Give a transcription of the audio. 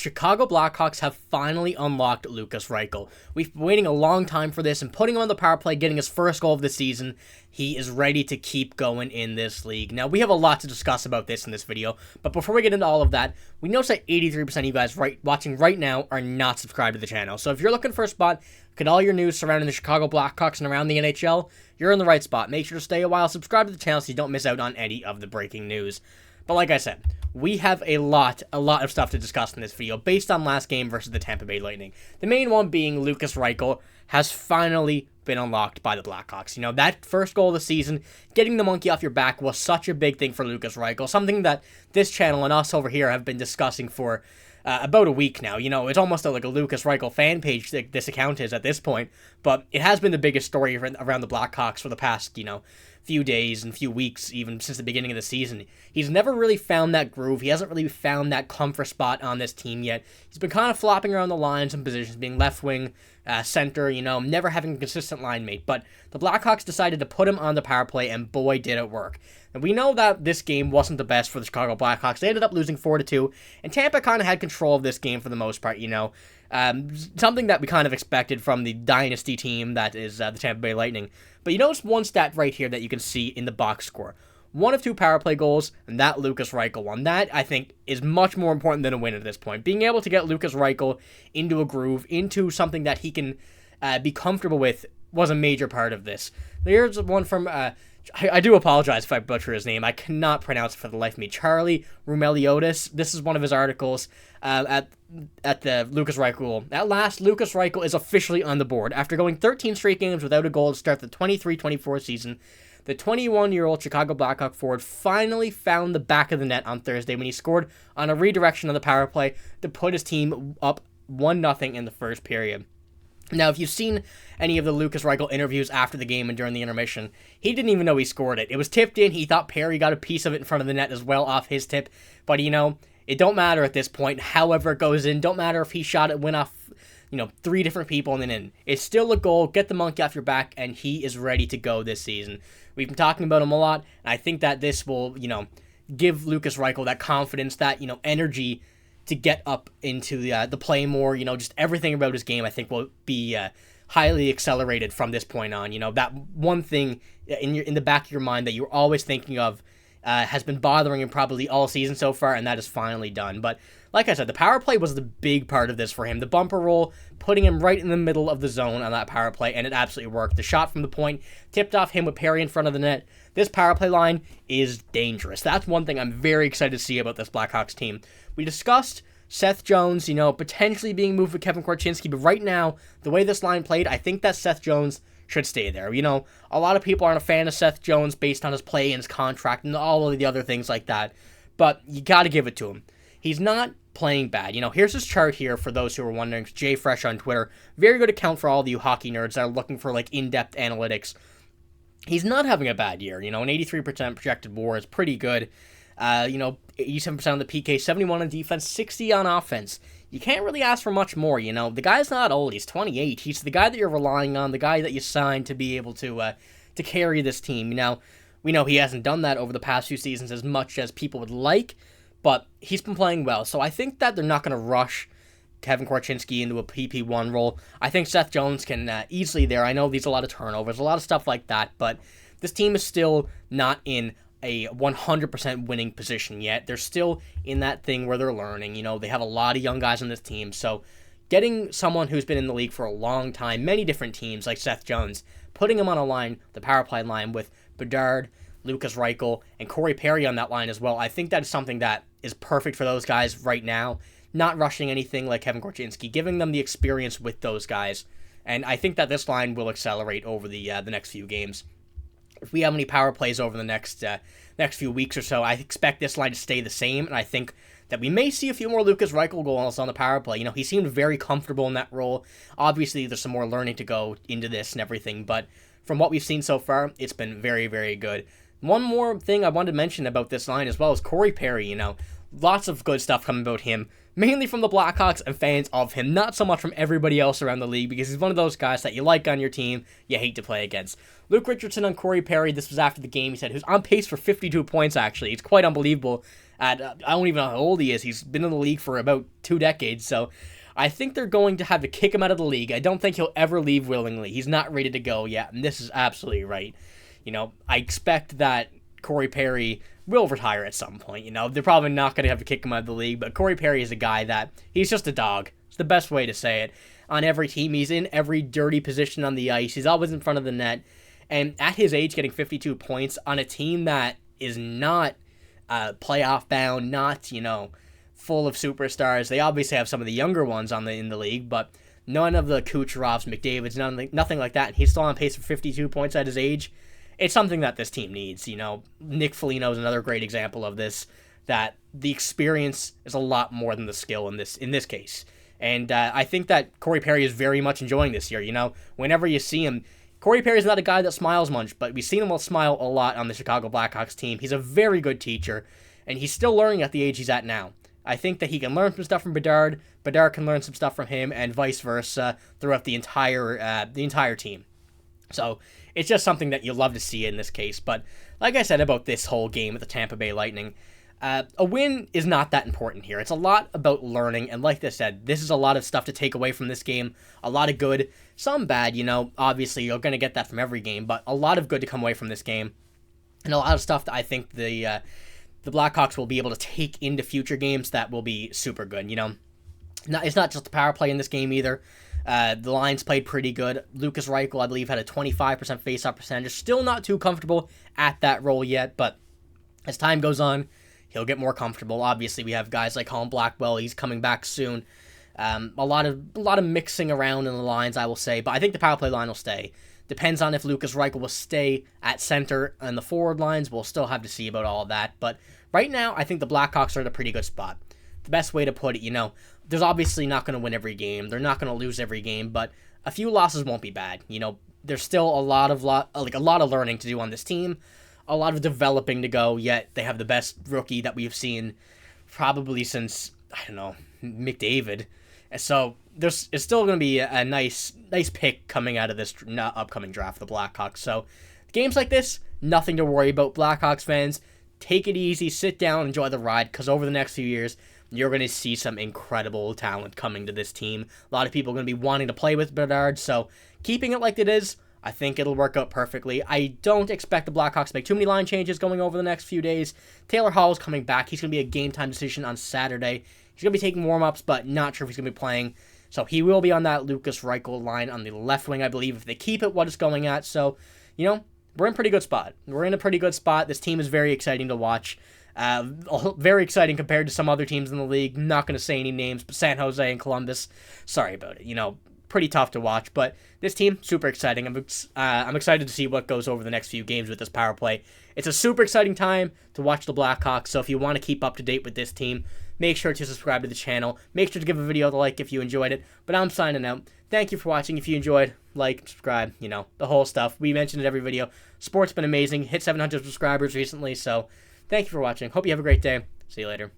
Chicago Blackhawks have finally unlocked Lukas Reichel. We've been waiting a long time for this, and putting him on the power play, getting his first goal of the season, he is ready to keep going in this league. Now, we have a lot to discuss about this in this video, but before we get into all of that, we notice that 83% of you guys watching right now are not subscribed to the channel. So if you're looking for a spot, get all your news surrounding the Chicago Blackhawks and around the NHL, you're in the right spot. Make sure to stay a while, subscribe to the channel so you don't miss out on any of the breaking news. But like I said, we have a lot of stuff to discuss in this video based on last game versus the Tampa Bay Lightning. The main one being Lukas Reichel has finally been unlocked by the Blackhawks. You know, that first goal of the season, getting the monkey off your back was such a big thing for Lukas Reichel, something that this channel and us over here have been discussing for about a week now. You know, it's almost like a Lukas Reichel fan page that this account is at this point, but it has been the biggest story around the Blackhawks for the past, few days and few weeks, even since the beginning of the season. He's never really found that groove. He hasn't really found that comfort spot on this team yet. He's been kind of flopping around the lines and positions, being left wing, center, never having a consistent line mate. But the Blackhawks decided to put him on the power play, and boy, did it work. And we know that this game wasn't the best for the Chicago Blackhawks. They ended up losing 4-2, and Tampa kind of had control of this game for the most part, something that we kind of expected from the dynasty team that is the Tampa Bay Lightning. But you notice one stat right here that you can see in the box score. 1 of 2 power play goals, and that Lukas Reichel one. That, I think, is much more important than a win at this point. Being able to get Lukas Reichel into a groove, into something that he can be comfortable with, was a major part of this. Here's one from... I do apologize if I butcher his name. I cannot pronounce it for the life of me. Charlie Rumeliotis. This is one of his articles at the Lukas Reichel. At last, Lukas Reichel is officially on the board. After going 13 straight games without a goal to start the 23-24 season, the 21-year-old Chicago Blackhawk forward finally found the back of the net on Thursday when he scored on a redirection on the power play to put his team up 1-0 in the first period. Now, if you've seen any of the Lukas Reichel interviews after the game and during the intermission, he didn't even know he scored it. It was tipped in. He thought Perry got a piece of it in front of the net as well off his tip. But, it don't matter at this point. However it goes in, don't matter if he shot it, went off, 3 different people and then in. It's still a goal. Get the monkey off your back, and he is ready to go this season. We've been talking about him a lot, and I think that this will, give Lukas Reichel that confidence, that, energy to get up into the play more, just everything about his game, I think, will be highly accelerated from this point on. That one thing in the back of your mind that you're always thinking of has been bothering him probably all season so far, and that is finally done. But like I said, the power play was the big part of this for him. The bumper roll, putting him right in the middle of the zone on that power play, and it absolutely worked. The shot from the point tipped off him with Perry in front of the net. This power play line is dangerous. That's one thing I'm very excited to see about this Blackhawks team. We discussed Seth Jones, potentially being moved with Kevin Korchinski, but right now, the way this line played, I think that Seth Jones should stay there. A lot of people aren't a fan of Seth Jones based on his play and his contract and all of the other things like that, but you got to give it to him. He's not playing bad. Here's his chart here for those who are wondering. Jay Fresh on Twitter. Very good account for all of you hockey nerds that are looking for, in-depth analytics. He's not having a bad year. An 83% projected WAR is pretty good. 87% on the PK, 71 on defense, 60 on offense. You can't really ask for much more, The guy's not old. He's 28. He's the guy that you're relying on, the guy that you signed to be able to carry this team. We know he hasn't done that over the past few seasons as much as people would like, but he's been playing well. So I think that they're not going to rush Kevin Korchinski into a PP1 role. I think Seth Jones can easily there. I know there's a lot of turnovers, a lot of stuff like that, but this team is still not in a 100% winning position yet. They're still in that thing where they're learning. They have a lot of young guys on this team, so getting someone who's been in the league for a long time, many different teams like Seth Jones, putting him on a line, the power play line with Bedard, Lukas Reichel, and Corey Perry on that line as well, I think that is something that is perfect for those guys right now. Not rushing anything like Kevin Korchinski, giving them the experience with those guys, and I think that this line will accelerate over the next few games. If we have any power plays over the next few weeks or so, I expect this line to stay the same, and I think that we may see a few more Lukas Reichel goals on the power play. He seemed very comfortable in that role. Obviously, there's some more learning to go into this and everything, but from what we've seen so far, it's been very, very good. One more thing I wanted to mention about this line as well is Corey Perry. Lots of good stuff coming about him. mainly from the Blackhawks and fans of him, not so much from everybody else around the league, because he's one of those guys that you like on your team, you hate to play against. Luke Richardson on Corey Perry, this was after the game, he said he was on pace for 52 points, actually. It's quite unbelievable. I don't even know how old he is. He's been in the league for about 2 decades, so I think they're going to have to kick him out of the league. I don't think he'll ever leave willingly. He's not ready to go yet, and this is absolutely right. I expect that Corey Perry will retire at some point. They're probably not going to have to kick him out of the league, but Corey Perry is a guy that, he's just a dog. It's the best way to say it. On every team, he's in every dirty position on the ice. He's always in front of the net. And at his age, getting 52 points on a team that is not playoff bound, not, full of superstars. They obviously have some of the younger ones in the league, but none of the Kucherovs, McDavid's, nothing like that. And he's still on pace for 52 points at his age. It's something that this team needs. Nick Foligno is another great example of this, that the experience is a lot more than the skill in this case. And I think that Corey Perry is very much enjoying this year. Whenever you see him, Corey Perry's not a guy that smiles much, but we've seen him smile a lot on the Chicago Blackhawks team. He's a very good teacher, and he's still learning at the age he's at now. I think that he can learn some stuff from Bedard. Bedard can learn some stuff from him, and vice versa throughout the entire team. So it's just something that you love to see in this case. But like I said about this whole game with the Tampa Bay Lightning, a win is not that important here. It's a lot about learning, and like I said, this is a lot of stuff to take away from this game. A lot of good, some bad, obviously you're going to get that from every game, but a lot of good to come away from this game. And a lot of stuff that I think the Blackhawks will be able to take into future games that will be super good, It's not just the power play in this game either. The lines played pretty good. Lukas Reichel, I believe, had a 25% face-off percentage. Still not too comfortable at that role yet, but as time goes on, he'll get more comfortable. Obviously, we have guys like Colin Blackwell. He's coming back soon. A lot of mixing around in the lines, I will say, but I think the power play line will stay. Depends on if Lukas Reichel will stay at center and the forward lines. We'll still have to see about all of that, but right now, I think the Blackhawks are in a pretty good spot. The best way to put it, there's obviously not going to win every game. They're not going to lose every game, but a few losses won't be bad. There's still a lot of learning to do on this team, a lot of developing to go, yet they have the best rookie that we've seen probably since, McDavid. So it's still going to be a nice pick coming out of this upcoming draft for the Blackhawks. So games like this, nothing to worry about, Blackhawks fans. Take it easy, sit down, enjoy the ride, because over the next few years, you're going to see some incredible talent coming to this team. A lot of people are going to be wanting to play with Bedard, so keeping it like it is, I think it'll work out perfectly. I don't expect the Blackhawks to make too many line changes going over the next few days. Taylor Hall is coming back. He's going to be a game-time decision on Saturday. He's going to be taking warm-ups, but not sure if he's going to be playing. So he will be on that Lukas Reichel line on the left wing, I believe, if they keep it what it's going at. So, we're in a pretty good spot. This team is very exciting to watch. Very exciting compared to some other teams in the league. Not going to say any names, but San Jose and Columbus. Sorry about it. Pretty tough to watch, but this team, super exciting. I'm excited to see what goes over the next few games with this power play. It's a super exciting time to watch the Blackhawks, so if you want to keep up to date with this team, make sure to subscribe to the channel. Make sure to give a video a like if you enjoyed it, but I'm signing out. Thank you for watching. If you enjoyed, like, subscribe, the whole stuff. We mentioned it every video. Sport's been amazing. Hit 700 subscribers recently, so thank you for watching. Hope you have a great day. See you later.